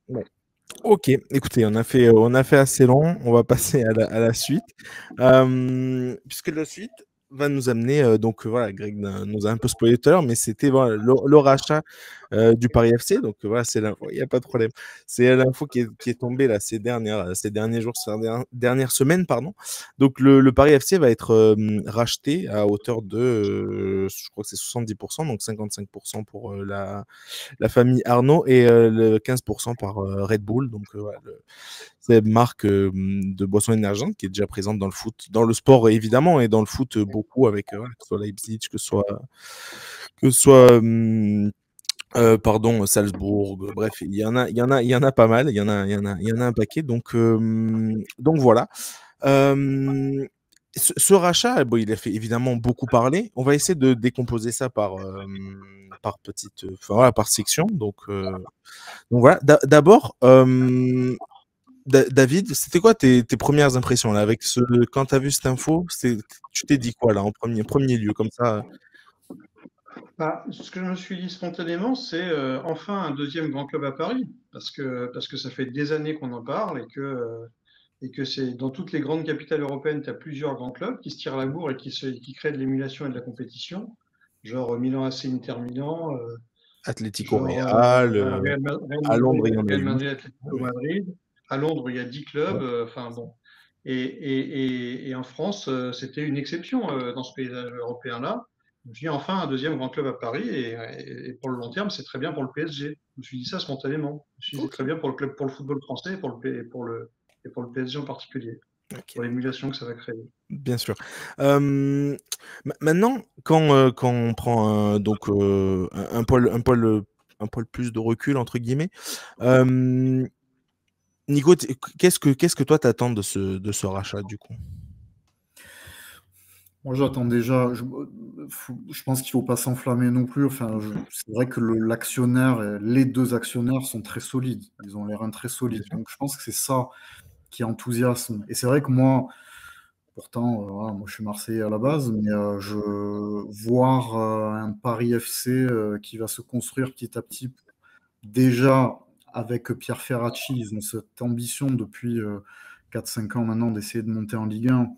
Ouais. Ok, écoutez, on a fait assez long. On va passer à la suite. Puisque la suite va nous amener, voilà, Greg nous a un peu spoilé tout à l'heure, mais c'était voilà, le rachat du Paris FC. Donc voilà, c'est l'info, il n'y a pas de problème. C'est l'info qui est tombée là, ces derniers jours, dernières semaines, pardon. Donc le Paris FC va être racheté à hauteur de, je crois que c'est 70%, donc 55% pour la famille Arnaud et le 15% par Red Bull. Donc, voilà, c'est une marque de boisson énergente qui est déjà présente dans le foot, dans le sport évidemment, et dans le foot beaucoup avec que ce soit Leipzig, que ce soit pardon, Salzbourg, bref, il y en a pas mal, il y en a un paquet. Donc voilà. Ce rachat, bon, il a fait évidemment beaucoup parler. On va essayer de décomposer ça par petite, enfin voilà, par section. Donc voilà. D'abord, David, c'était quoi tes premières impressions là avec quand tu as vu cette info, tu t'es dit quoi là en premier lieu comme ça? Bah, ce que je me suis dit spontanément, c'est enfin un deuxième grand club à Paris, parce que ça fait des années qu'on en parle et que c'est dans toutes les grandes capitales européennes, tu as plusieurs grands clubs qui se tirent la bourre et qui créent de l'émulation et de la compétition, genre Milan AC Inter Milan, Atlético genre Real, à Londres, il y en a Real eu. Madrid, Ah Atlético ouais, Madrid. À Londres, il y a 10 clubs, ouais. enfin bon. Et en France, c'était une exception dans ce paysage européen-là. Je me suis dit enfin un deuxième grand club à Paris et pour le long terme, c'est très bien pour le PSG. Je me suis dit ça spontanément. Je me suis dit c'est Ok, très bien pour le club, pour le football français et pour le PSG en particulier, ok. pour l'émulation que ça va créer. Bien sûr. Maintenant, quand on prend un poil plus de recul, entre guillemets, euh, Nico, qu'est-ce que toi t'attends de ce rachat du coup? Moi, j'attends déjà. Je pense qu'il ne faut pas s'enflammer non plus. Enfin, c'est vrai que l'actionnaire, les deux actionnaires sont très solides. Ils ont les reins très Bien solides. sûr. Donc, je pense que c'est ça qui enthousiasme. Et c'est vrai que moi, pourtant, voilà, moi, je suis Marseillais à la base, mais voir un Paris FC qui va se construire petit à petit, déjà avec Pierre Ferracci, ils ont cette ambition depuis 4-5 ans maintenant d'essayer de monter en Ligue 1.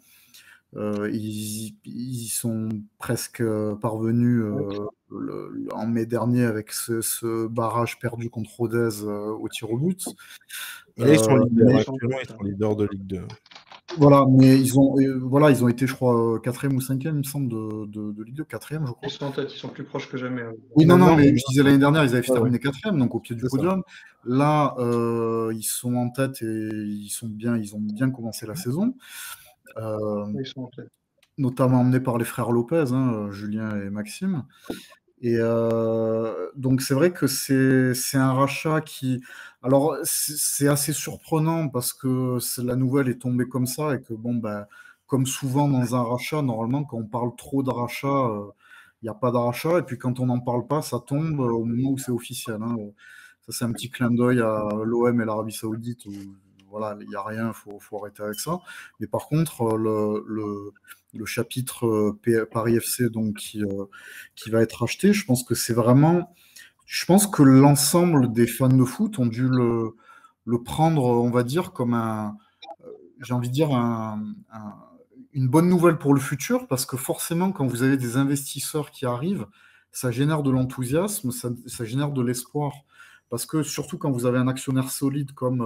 Ils sont presque parvenus en mai dernier avec ce barrage perdu contre Rodez au tir au but. Et là, ils sont leaders. Mais Actuellement, ils sont leaders de Ligue 2. voilà, mais ils ont été, je crois, quatrième ou cinquième, il me semble, de Ligue 2, quatrième, je Ils crois. sont en tête, ils sont plus proches que jamais. Oui, non, non, Maintenant, mais je disais l'année dernière, ils avaient ouais, ouais, terminé quatrième, donc au pied du c'est ça. podium. Là, ils sont en tête et ils ont bien commencé la saison. Euh, Ils sont en tête. Notamment emmenés par les frères Lopez, hein, Julien et Maxime. Et donc c'est vrai que c'est un rachat qui... Alors c'est assez surprenant parce que la nouvelle est tombée comme ça et que bon, ben, comme souvent dans un rachat, normalement quand on parle trop de rachat, il n'y a pas de rachat. Et puis quand on n'en parle pas, ça tombe au moment où c'est officiel, hein. Ça c'est un petit clin d'œil à l'OM et l'Arabie Saoudite où voilà, il n'y a rien, faut arrêter avec ça. Mais par contre, le chapitre Paris FC donc, qui va être acheté, je pense que c'est vraiment... Je pense que l'ensemble des fans de foot ont dû le prendre, on va dire, comme j'ai envie de dire, une bonne nouvelle pour le futur, parce que forcément, quand vous avez des investisseurs qui arrivent, ça génère de l'enthousiasme, ça génère de l'espoir. Parce que surtout quand vous avez un actionnaire solide comme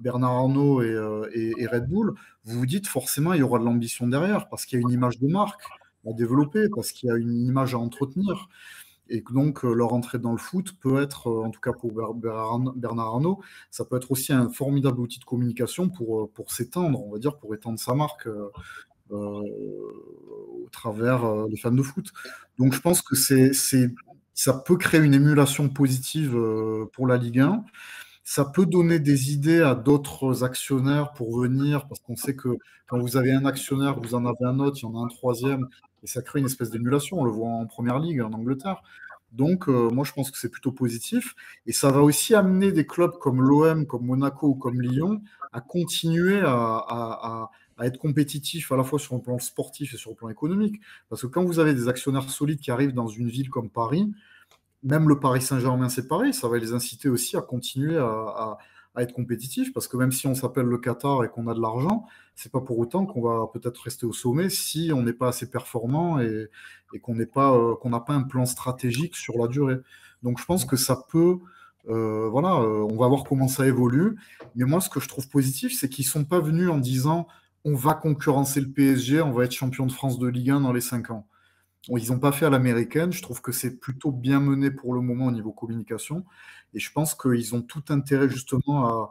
Bernard Arnault et Red Bull, vous vous dites forcément il y aura de l'ambition derrière, parce qu'il y a une image de marque à développer, parce qu'il y a une image à entretenir. Et que donc, leur entrée dans le foot peut être, en tout cas pour Bernard Arnault, ça peut être aussi un formidable outil de communication pour s'étendre, on va dire, pour étendre sa marque au travers des fans de foot. Donc, je pense que ça peut créer une émulation positive pour la Ligue 1. Ça peut donner des idées à d'autres actionnaires pour venir, parce qu'on sait que quand vous avez un actionnaire, vous en avez un autre, il y en a un troisième, et ça crée une espèce d'émulation. On le voit en première ligue, en Angleterre. Donc, moi, je pense que c'est plutôt positif. Et ça va aussi amener des clubs comme l'OM, comme Monaco ou comme Lyon à continuer à être compétitifs à la fois sur le plan sportif et sur le plan économique. Parce que quand vous avez des actionnaires solides qui arrivent dans une ville comme Paris, même le Paris Saint-Germain, c'est pareil, ça va les inciter aussi à continuer à être compétitifs, parce que même si on s'appelle le Qatar et qu'on a de l'argent, c'est pas pour autant qu'on va peut-être rester au sommet si on n'est pas assez performant et qu'on n'a pas un plan stratégique sur la durée. Donc je pense que ça peut, voilà, on va voir comment ça évolue. Mais moi, ce que je trouve positif, c'est qu'ils sont pas venus en disant on va concurrencer le PSG, on va être champion de France de Ligue 1 dans les 5 ans. Ils n'ont pas fait à l'américaine. Je trouve que c'est plutôt bien mené pour le moment au niveau communication. Et je pense qu'ils ont tout intérêt justement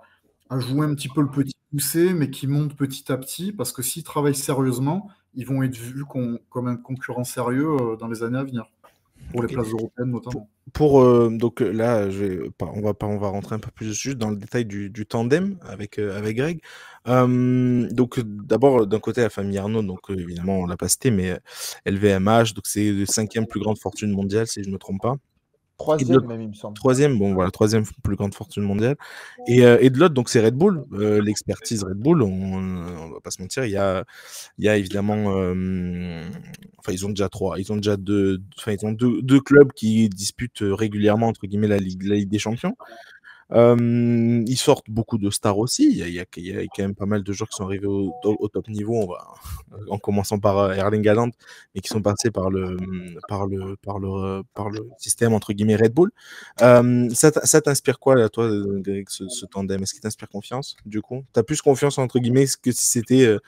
à jouer un petit peu le petit poussé, mais qui monte petit à petit, parce que s'ils travaillent sérieusement, ils vont être vus comme un concurrent sérieux dans les années à venir, pour les Ok. places européennes notamment. Donc là, on va rentrer un peu plus juste dans le détail du tandem avec Greg. Donc d'abord d'un côté la famille Arnaud, donc évidemment on l'a pas cité, mais LVMH, donc c'est le 5e plus grande fortune mondiale si je me trompe pas. Et de 3e l'autre, même, il me semble. 3e, bon voilà, 3e plus grande fortune mondiale. Et de l'autre, donc c'est Red Bull, l'expertise Red Bull. On va pas se mentir, il y a évidemment, enfin ils ont déjà deux clubs qui disputent régulièrement entre guillemets la Ligue des Champions. Ils sortent beaucoup de stars aussi. Il y a quand même pas mal de joueurs qui sont arrivés au top niveau. En commençant par Erling Haaland, mais qui sont passés par le système entre guillemets Red Bull. Ça t'inspire quoi là, toi, Greg, ce tandem? Est-ce qu'il t'inspire confiance du coup? T'as plus confiance entre guillemets que si c'était,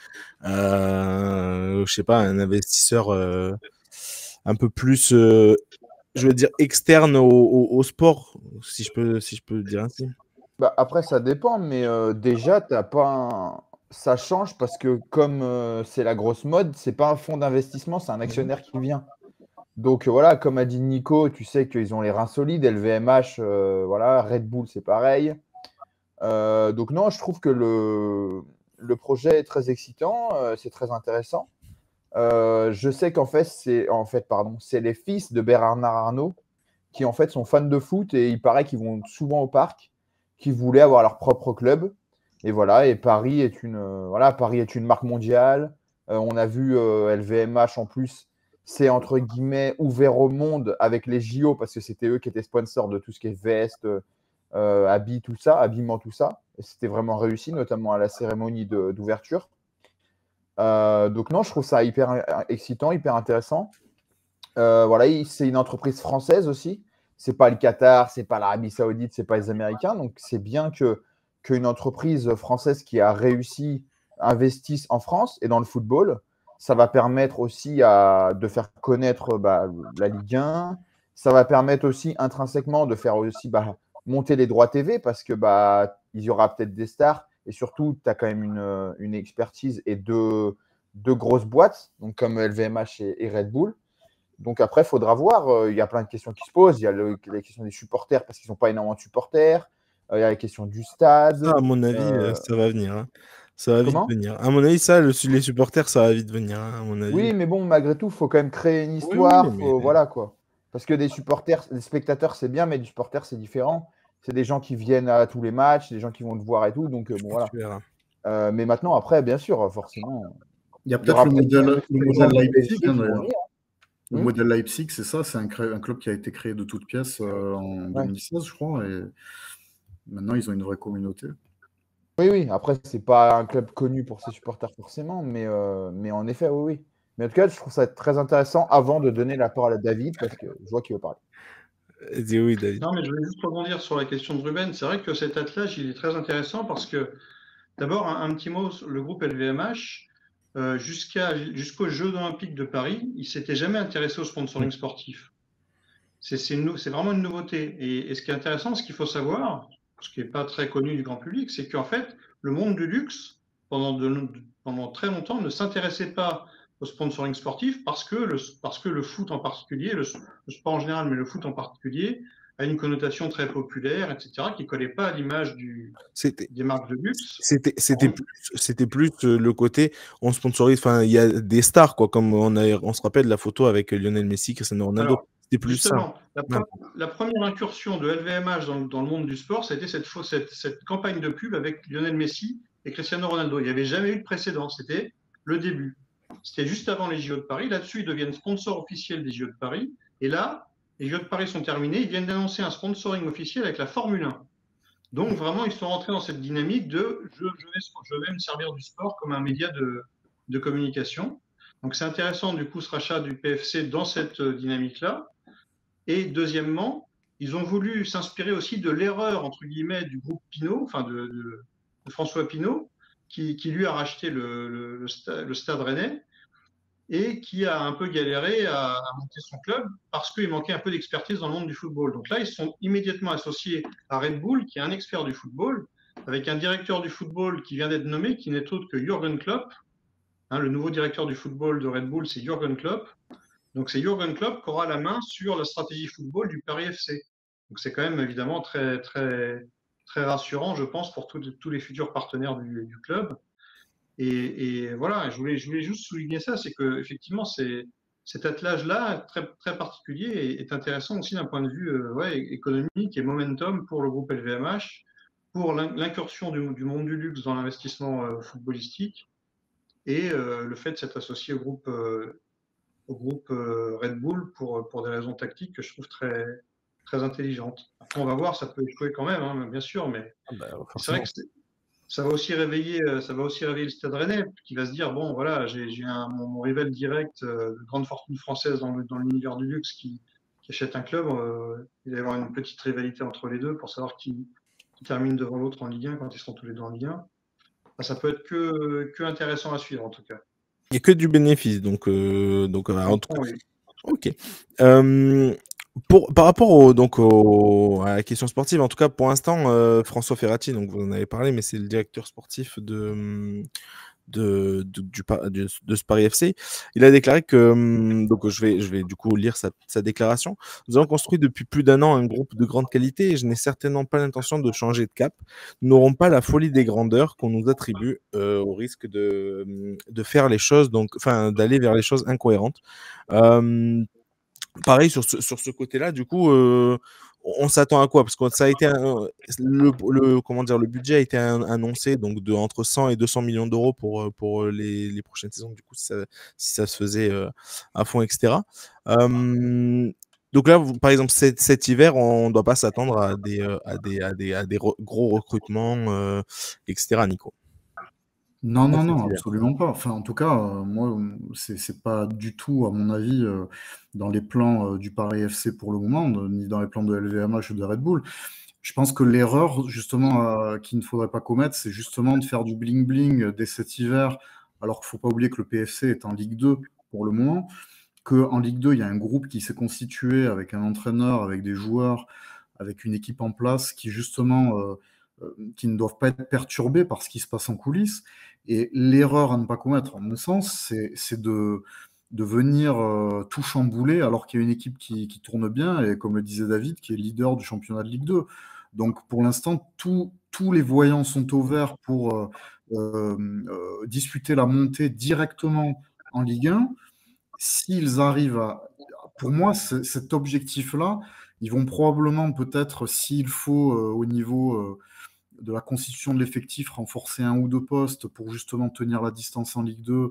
je sais pas, un investisseur un peu plus je veux dire externe au sport, si je peux dire ainsi. Bah, après, ça dépend, mais déjà, t'as pas ça change parce que comme c'est la grosse mode, c'est pas un fonds d'investissement, c'est un actionnaire qui vient. Donc voilà, comme a dit Nico, tu sais qu'ils ont les reins solides, LVMH, voilà, Red Bull, c'est pareil. Donc non, je trouve que le projet est très excitant, c'est très intéressant. Je sais qu'en fait, c'est les fils de Bernard Arnault qui en fait sont fans de foot et il paraît qu'ils vont souvent au parc, qui voulaient avoir leur propre club. Et voilà, et Paris est une marque mondiale. On a vu LVMH en plus, c'est entre guillemets ouvert au monde avec les JO parce que c'était eux qui étaient sponsors de tout ce qui est veste, habits, tout ça, habillement, tout ça. Et c'était vraiment réussi, notamment à la cérémonie d'ouverture. Donc non, je trouve ça hyper excitant, hyper intéressant. Voilà, c'est une entreprise française aussi. C'est pas le Qatar, c'est pas l'Arabie Saoudite, c'est pas les Américains. Donc c'est bien qu'une entreprise française qui a réussi investisse en France et dans le football. Ça va permettre aussi de faire connaître la Ligue 1. Ça va permettre aussi intrinsèquement de faire aussi monter les droits TV parce que il y aura peut-être des stars et surtout tu as quand même une expertise et deux grosses boîtes donc comme LVMH et Red Bull. Donc après, il faudra voir. Il y a plein de questions qui se posent. Il y a la question des supporters parce qu'ils n'ont pas énormément de supporters. Il y a la question du stade. Ça, à mon avis, ça va venir. Hein. Ça va vite Comment ? venir. À mon avis, ça, les supporters, ça va vite venir. Hein, à mon avis. Oui, mais bon, malgré tout, il faut quand même créer une histoire. Oui, mais... Voilà quoi. Parce que des supporters, des spectateurs, c'est bien, mais des supporters, c'est différent. C'est des gens qui viennent à tous les matchs, des gens qui vont te voir et tout. Donc bon, voilà. Mais maintenant, après, bien sûr, forcément. Il y a peut-être le modèle Leipzig, hein, d'ailleurs. Le modèle Leipzig, c'est ça, c'est un club qui a été créé de toutes pièces en 2016, je crois, et maintenant ils ont une vraie communauté. Oui, après, c'est pas un club connu pour ses supporters forcément, mais en effet, oui. Mais en tout cas, je trouve ça très intéressant avant de donner la parole à David, parce que je vois qu'il veut parler. Dis oui, David. Non, mais je voulais juste rebondir sur la question de Ruben. C'est vrai que cet attelage, il est très intéressant parce que, d'abord, un petit mot, le groupe LVMH, jusqu'aux Jeux Olympiques de Paris, il ne s'était jamais intéressé au sponsoring sportif. C'est vraiment une nouveauté. Et ce qui est intéressant, ce qu'il faut savoir, ce qui n'est pas très connu du grand public, c'est qu'en fait, le monde du luxe, pendant très longtemps, ne s'intéressait pas au sponsoring sportif parce que le foot en particulier, le sport en général, mais le foot en particulier, a une connotation très populaire, etc., qui ne collait pas à l'image des marques de luxe. C'était plus le côté, on sponsorise, enfin, il y a des stars, quoi, comme on se rappelle de la photo avec Lionel Messi, Cristiano Ronaldo. Alors, c'était plus justement, ça. La première incursion de LVMH dans le monde du sport, ça a été cette campagne de pub avec Lionel Messi et Cristiano Ronaldo. Il n'y avait jamais eu de précédent, c'était le début. C'était juste avant les JO de Paris. Là-dessus, ils deviennent sponsors officiels des JO de Paris. Et là, les Jeux de Paris sont terminés, ils viennent d'annoncer un sponsoring officiel avec la Formule 1. Donc vraiment, ils sont rentrés dans cette dynamique de je vais me servir du sport comme un média de communication. Donc c'est intéressant du coup ce rachat du PFC dans cette dynamique-là. Et deuxièmement, ils ont voulu s'inspirer aussi de l'erreur entre guillemets du groupe Pinot, enfin de François Pinault, qui lui a racheté le Stade Rennais et qui a un peu galéré à monter son club parce qu'il manquait un peu d'expertise dans le monde du football. Donc là, ils sont immédiatement associés à Red Bull, qui est un expert du football, avec un directeur du football qui vient d'être nommé, qui n'est autre que Jürgen Klopp. Le nouveau directeur du football de Red Bull, c'est Jürgen Klopp. Donc c'est Jürgen Klopp qui aura la main sur la stratégie football du Paris FC. Donc c'est quand même évidemment très, très, très rassurant, je pense, pour tous les futurs partenaires du club. Et voilà, je voulais juste souligner ça, c'est que effectivement, cet attelage-là, très, très particulier, est intéressant aussi d'un point de vue économique et momentum pour le groupe LVMH, pour l'incursion du monde du luxe dans l'investissement footballistique et le fait de s'être associé au groupe Red Bull pour des raisons tactiques que je trouve très, très intelligentes. Après, on va voir, ça peut échouer quand même, hein, bien sûr, mais c'est vrai que ça va aussi réveiller le Stade Rennais, qui va se dire bon, voilà, j'ai mon rival direct de grande fortune française dans l'univers du luxe qui achète un club. Il va y avoir une petite rivalité entre les deux pour savoir qui termine devant l'autre en Ligue 1 quand ils seront tous les deux en Ligue 1. Ça peut être que intéressant à suivre en tout cas. Il n'y a que du bénéfice, donc en tout cas. Oui. Ok. Par rapport à la question sportive, en tout cas pour l'instant, François Ferrati, donc vous en avez parlé, mais c'est le directeur sportif de ce Paris FC. Il a déclaré que, donc je vais du coup lire sa déclaration. Nous avons construit depuis plus d'un an un groupe de grande qualité et je n'ai certainement pas l'intention de changer de cap. Nous n'aurons pas la folie des grandeurs qu'on nous attribue au risque de faire les choses, d'aller vers les choses incohérentes. Pareil sur ce côté-là, du coup, on s'attend à quoi? Parce que ça a été le budget a été annoncé donc de entre 100 et 200 millions d'euros pour les prochaines saisons. Du coup, si ça se faisait à fond, etc. Donc là, par exemple, cet hiver, on ne doit pas s'attendre à des gros recrutements, etc. Nico. Non, absolument pas. Enfin, en tout cas, moi, c'est pas du tout, à mon avis, dans les plans du Paris FC pour le moment, ni dans les plans de LVMH ou de Red Bull. Je pense que l'erreur, justement, qu'il ne faudrait pas commettre, c'est justement de faire du bling-bling dès cet hiver, alors qu'il ne faut pas oublier que le PFC est en Ligue 2 pour le moment, qu'en Ligue 2, il y a un groupe qui s'est constitué avec un entraîneur, avec des joueurs, avec une équipe en place qui, justement, qui ne doivent pas être perturbés par ce qui se passe en coulisses. Et l'erreur à ne pas commettre, en mon sens, c'est de venir tout chambouler alors qu'il y a une équipe qui tourne bien et, comme le disait David, qui est leader du championnat de Ligue 2. Donc, pour l'instant, tous les voyants sont au vert pour disputer la montée directement en Ligue 1. S'ils arrivent pour moi, cet objectif-là, ils vont probablement peut-être, s'il faut, au niveau de la constitution de l'effectif, renforcer un ou deux postes pour justement tenir la distance en Ligue 2,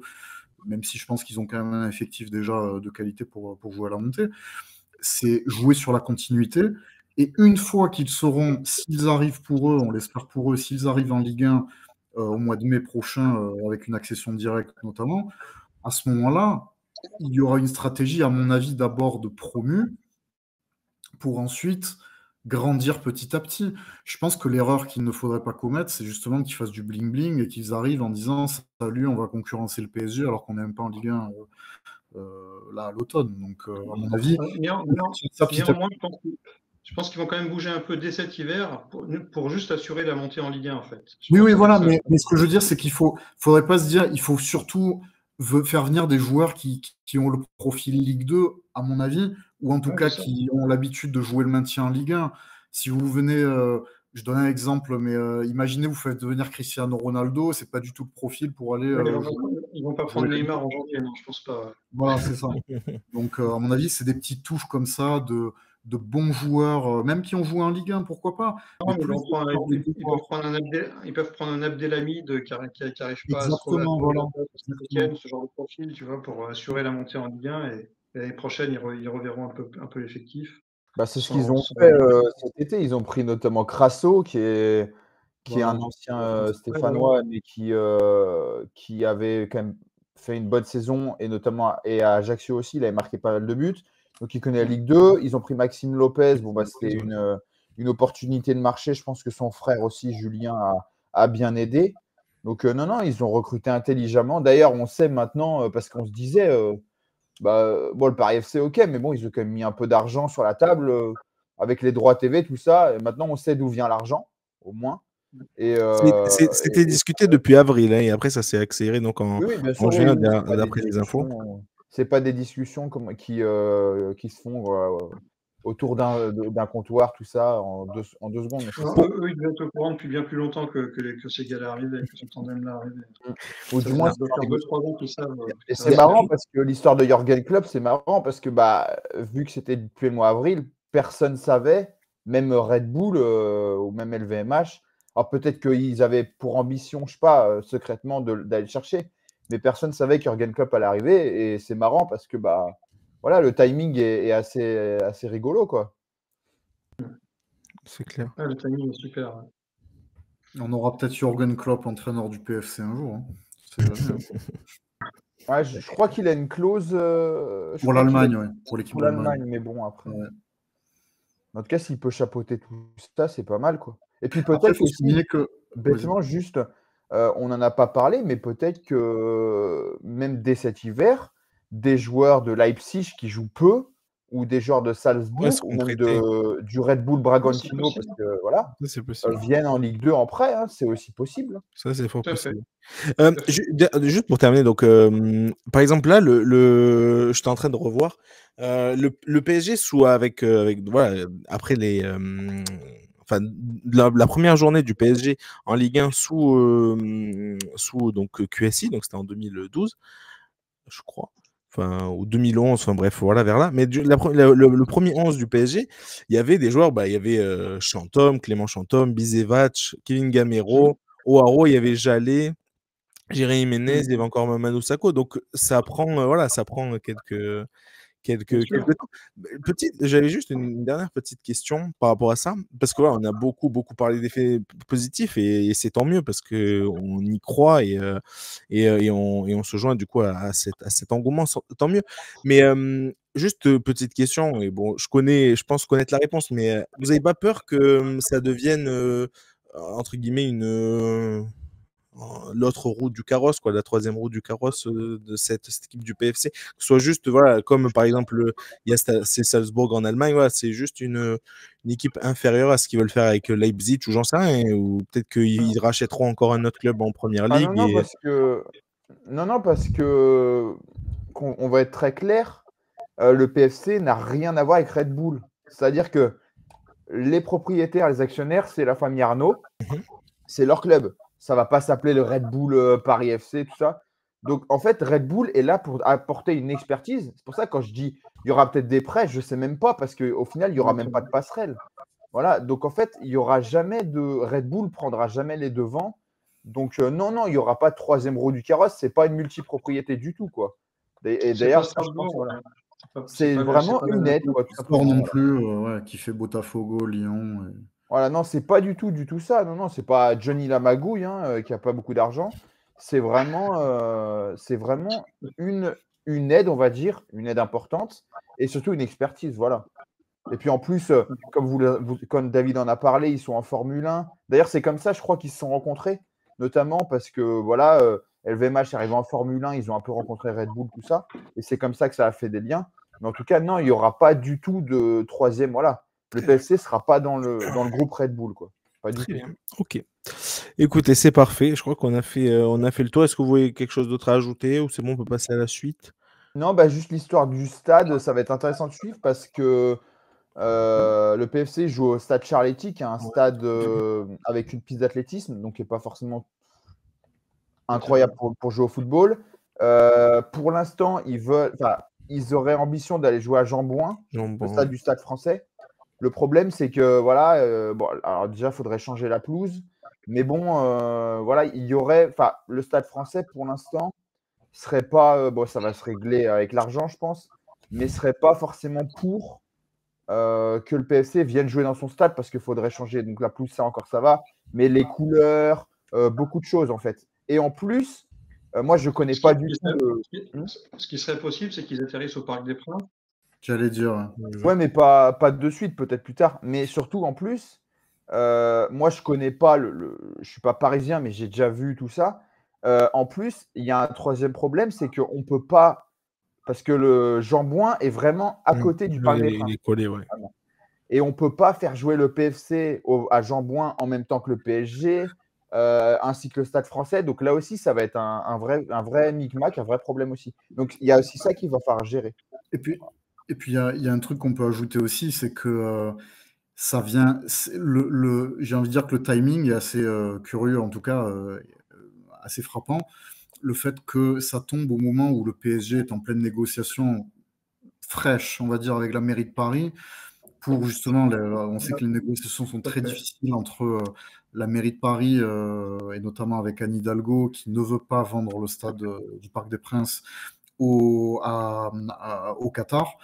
même si je pense qu'ils ont quand même un effectif déjà de qualité pour jouer à la montée. C'est jouer sur la continuité. Et une fois qu'ils seront, s'ils arrivent pour eux, on l'espère pour eux, s'ils arrivent en Ligue 1 au mois de mai prochain, avec une accession directe notamment, à ce moment-là, il y aura une stratégie, à mon avis, d'abord de promu, pour ensuite grandir petit à petit. Je pense que l'erreur qu'il ne faudrait pas commettre, c'est justement qu'ils fassent du bling-bling et qu'ils arrivent en disant « Salut, on va concurrencer le PSG » alors qu'on n'est même pas en Ligue 1 là à l'automne. Donc, à mon avis, néanmoins, je pense qu'ils vont quand même bouger un peu dès cet hiver pour juste assurer la montée en Ligue 1, en fait. Oui, voilà, mais ce que je veux dire, c'est qu'il faudrait pas se dire, il faut surtout faire venir des joueurs qui ont le profil Ligue 2, à mon avis, ou en tout cas qui ont l'habitude de jouer le maintien en Ligue 1. Si vous venez, je donne un exemple, mais imaginez, vous faites venir Cristiano Ronaldo, c'est pas du tout le profil pour aller. Ils vont pas prendre Neymar en janvier, non, je pense pas. Voilà, c'est ça. Donc, à mon avis, c'est des petites touches comme ça de bons joueurs, même qui ont joué en Ligue 1, pourquoi pas. Non, ils peuvent prendre un Abdelhamid qui n'arrive pas exactement, à se ce genre de profil, tu vois, pour assurer la montée en Ligue 1. L'année prochaine, ils reverront un peu l'effectif. Bah, c'est ce Sans- qu'ils ont sans- fait cet été. Ils ont pris notamment Crasso, qui est Voilà. un ancien Stéphanois, mais qui avait quand même fait une bonne saison, et notamment et à Ajaccio aussi, il avait marqué pas mal de buts. Donc il connaît la Ligue 2. Ils ont pris Maxime Lopez. Bon, bah, c'était une opportunité de marché. Je pense que son frère aussi, Julien, a bien aidé. Donc non, ils ont recruté intelligemment. D'ailleurs, on sait maintenant, parce qu'on se disait, bon, le Paris FC, ok, mais bon, ils ont quand même mis un peu d'argent sur la table avec les droits TV, tout ça. Et maintenant, on sait d'où vient l'argent, au moins. Et, C'était discuté depuis avril, hein, et après ça s'est accéléré donc oui, bien en sûr, juin, oui, c'est pas des d'après les infos. discussions, c'est pas des discussions qui se font autour d'un comptoir, tout ça, en deux secondes. Mais Non, eux, ils devaient être au courant depuis bien plus longtemps que ces gars-là arrivaient, que ce tandem-là arrivait. Ou du moins, Ça doit faire 2-3 ans qu'ils savent. et c'est marrant parce que l'histoire de Jürgen Klopp, c'est marrant parce que vu que c'était depuis le mois d'avril, personne ne savait, même Red Bull ou même LVMH. Alors peut-être qu'ils avaient pour ambition, je sais pas, secrètement d'aller le chercher, mais personne ne savait que Jürgen Klopp allait arriver. Et c'est marrant parce que voilà, le timing est assez rigolo, quoi. C'est clair. Ah, le timing est super. Ouais. On aura peut-être Jürgen Klopp, entraîneur du PFC un jour. Hein. C'est jamais, hein. Ouais, je crois qu'il a une clause Pour l'Allemagne, ouais. Pour l'équipe pour d'Allemagne. l'Allemagne, mais bon, après. Ouais. En tout cas, s'il peut chapeauter tout ça, c'est pas mal, quoi. Et puis Après, il peut-être faut aussi, souligner que. bêtement, juste, on n'en a pas parlé, mais peut-être que même dès cet hiver, des joueurs de Leipzig qui jouent peu, ou des joueurs de Salzbourg, seront ou même prêtés. du Red Bull Bragantino, possible. parce que voilà, Ça, c'est possible. viennent en Ligue 2 en prêt, hein, c'est aussi possible. Ça, c'est fort Tout à fait. possible. Tout à fait. Juste pour terminer, donc, par exemple, là, j'étais en train de revoir le PSG avec voilà, après enfin, la première journée du PSG en Ligue 1 sous donc QSI, donc c'était en 2012, je crois. Enfin, ou 2011, enfin bref, voilà, vers là. Mais le premier 11 du PSG, il y avait des joueurs, il y avait Chantôme, Clément Chantôme, Bizevac, Kevin Gamero, O'Haro, il y avait Jallet, Jérémy Ménez, il y avait encore Mamadou Sakho. Donc ça prend, voilà, ça prend quelques temps. J'avais juste une dernière petite question par rapport à ça, parce que voilà, on a beaucoup parlé d'effets positifs et c'est tant mieux parce que on y croit et on se joint du coup à cet engouement, tant mieux. Mais juste petite question, et bon, je pense connaître la réponse, mais vous n'avez pas peur que ça devienne entre guillemets l'autre roue du carrosse, quoi, la troisième roue du carrosse de cette équipe du PFC, que ce soit juste, voilà, comme par exemple, il y a c'est Salzbourg en Allemagne, voilà, c'est juste une équipe inférieure à ce qu'ils veulent faire avec Leipzig ou j'en sais rien, ou peut-être qu'ils rachèteront encore un autre club en première Ah ligue. non, parce que on va être très clair, le PFC n'a rien à voir avec Red Bull. C'est-à-dire que les propriétaires, les actionnaires, c'est la famille Arnaud, c'est leur club. Ça ne va pas s'appeler le Red Bull Paris FC, tout ça. Donc, en fait, Red Bull est là pour apporter une expertise. C'est pour ça que quand je dis il y aura peut-être des prêts, je ne sais même pas, parce qu'au final, il n'y aura même pas de passerelle. Voilà. Donc, en fait, il n'y aura jamais de. Red Bull prendra jamais les devants. Donc, non, il n'y aura pas de troisième roue du carrosse. Ce n'est pas une multipropriété du tout, quoi. Et d'ailleurs, ça, je pense, voilà. C'est vraiment une aide, quoi. Sport non plus, ouais, qui fait Botafogo, Lyon. Voilà, non, c'est pas du tout ça. Non, c'est pas Johnny Lamagouille qui a pas beaucoup d'argent. C'est vraiment une aide, on va dire, une aide importante et surtout une expertise, voilà. Et puis en plus, comme David en a parlé, ils sont en Formule 1. D'ailleurs, c'est comme ça, je crois qu'ils se sont rencontrés, notamment parce que voilà, LVMH est arrivé en Formule 1, ils ont un peu rencontré Red Bull, tout ça, et c'est comme ça que ça a fait des liens. Mais en tout cas, non, il n'y aura pas du tout de troisième, voilà. Le PFC ne sera pas dans le groupe Red Bull, quoi. Pas du tout. Très bien. Ok. Écoutez, c'est parfait. Je crois qu'on a fait le tour. Est-ce que vous voyez quelque chose d'autre à ajouter ou c'est bon, on peut passer à la suite? Non, juste l'histoire du stade, ça va être intéressant de suivre parce que le PFC joue au stade Charletti, qui est un stade avec une piste d'athlétisme, donc qui n'est pas forcément incroyable pour jouer au football. Pour l'instant, ils auraient ambition d'aller jouer à Jean-Bouin, le stade du Stade Français. Le problème, c'est que voilà, alors déjà, il faudrait changer la pelouse, mais bon, voilà, il y aurait, le Stade Français pour l'instant serait pas, ça va se régler avec l'argent, je pense, mais ne serait pas forcément pour que le PFC vienne jouer dans son stade parce qu'il faudrait changer. Donc la pelouse, ça encore, ça va. Mais les couleurs, beaucoup de choses en fait. Et en plus, moi, je ne connais pas du tout. Ce qui serait possible, c'est qu'ils atterrissent au Parc des Princes. J'allais dire. Ouais, mais pas de suite, peut-être plus tard. Mais surtout, en plus, moi, je connais pas je suis pas parisien, mais j'ai déjà vu tout ça. En plus, il y a un troisième problème, c'est qu'on peut pas, parce que le Jean-Bouin est vraiment à côté du Parc des Princes. Il est collé, ouais. Et on peut pas faire jouer le PFC à Jean-Bouin en même temps que le PSG, ainsi que le Stade Français. Donc là aussi, ça va être un vrai micmac, un vrai problème aussi. Donc il y a aussi ça qu'il va falloir gérer. Et puis il y a un truc qu'on peut ajouter aussi, c'est que ça vient. J'ai envie de dire que le timing est assez curieux, en tout cas assez frappant. Le fait que ça tombe au moment où le PSG est en pleine négociation fraîche, on va dire, avec la mairie de Paris, pour justement, on sait que les négociations sont très difficiles entre la mairie de Paris et notamment avec Anne Hidalgo, qui ne veut pas vendre le stade du Parc des Princes au Qatar,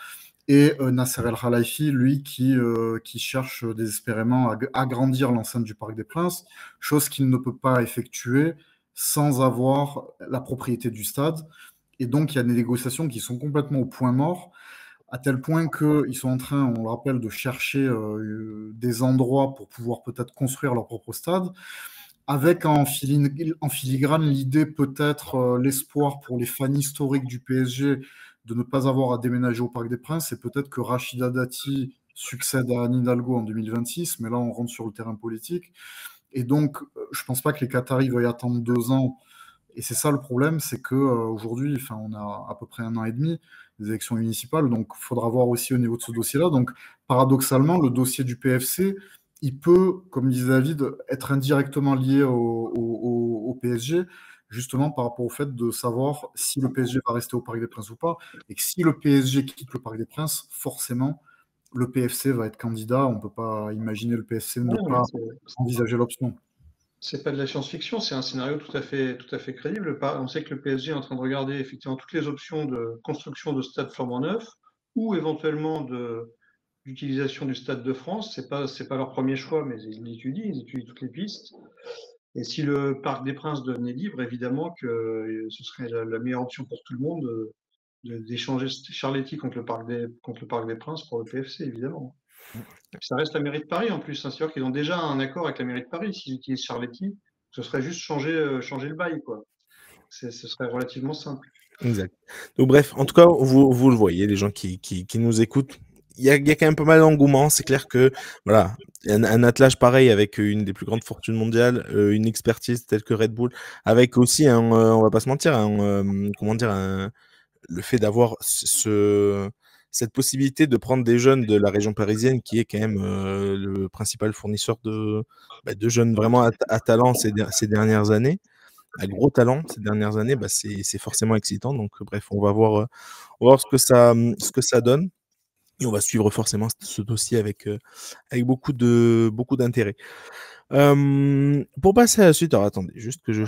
et Nasser El Khelaifi, lui, qui cherche désespérément à agrandir l'enceinte du Parc des Princes, chose qu'il ne peut pas effectuer sans avoir la propriété du stade. Et donc, il y a des négociations qui sont complètement au point mort, à tel point qu'ils sont en train, on le rappelle, de chercher des endroits pour pouvoir peut-être construire leur propre stade, avec en filigrane l'idée peut-être, l'espoir pour les fans historiques du PSG de ne pas avoir à déménager au Parc des Princes, et peut-être que Rachida Dati succède à Anne Hidalgo en 2026, mais là on rentre sur le terrain politique. Et donc, je ne pense pas que les Qataris veuillent attendre 2 ans. Et c'est ça le problème, c'est qu'aujourd'hui, on a à peu près 1 an et demi des élections municipales, donc il faudra voir aussi au niveau de ce dossier-là. Donc, paradoxalement, le dossier du PFC, il peut, comme disait David, être indirectement lié au PSG, justement par rapport au fait de savoir si le PSG va rester au Parc des Princes ou pas, et que si le PSG quitte le Parc des Princes, forcément, le PFC va être candidat. On ne peut pas imaginer le PFC ne pas envisager l'option. C'est pas de la science-fiction, c'est un scénario tout à fait crédible. On sait que le PSG est en train de regarder effectivement toutes les options de construction de stade flambant neuf ou éventuellement d'utilisation du Stade de France. C'est pas leur premier choix, mais ils étudient toutes les pistes. Et si le Parc des Princes devenait libre, évidemment que ce serait la meilleure option pour tout le monde d'échanger Charletti contre le Parc des Princes pour le PFC, évidemment. Ça reste la mairie de Paris en plus. C'est sûr qu'ils ont déjà un accord avec la mairie de Paris. S'ils utilisent Charletti, ce serait juste changer le bail, quoi. Ce serait relativement simple. Exact. Donc bref, en tout cas, vous le voyez, les gens qui nous écoutent, il y a quand même pas mal d'engouement. C'est clair que voilà, un attelage pareil avec une des plus grandes fortunes mondiales, une expertise telle que Red Bull, avec aussi on va pas se mentir, le fait d'avoir cette possibilité de prendre des jeunes de la région parisienne, qui est quand même le principal fournisseur de jeunes vraiment à talent ces dernières années, à gros talent ces dernières années, c'est forcément excitant. Donc bref, on va voir ce que ça donne. Et on va suivre forcément ce dossier avec beaucoup d'intérêt. Pour passer à la suite, alors attendez, juste que je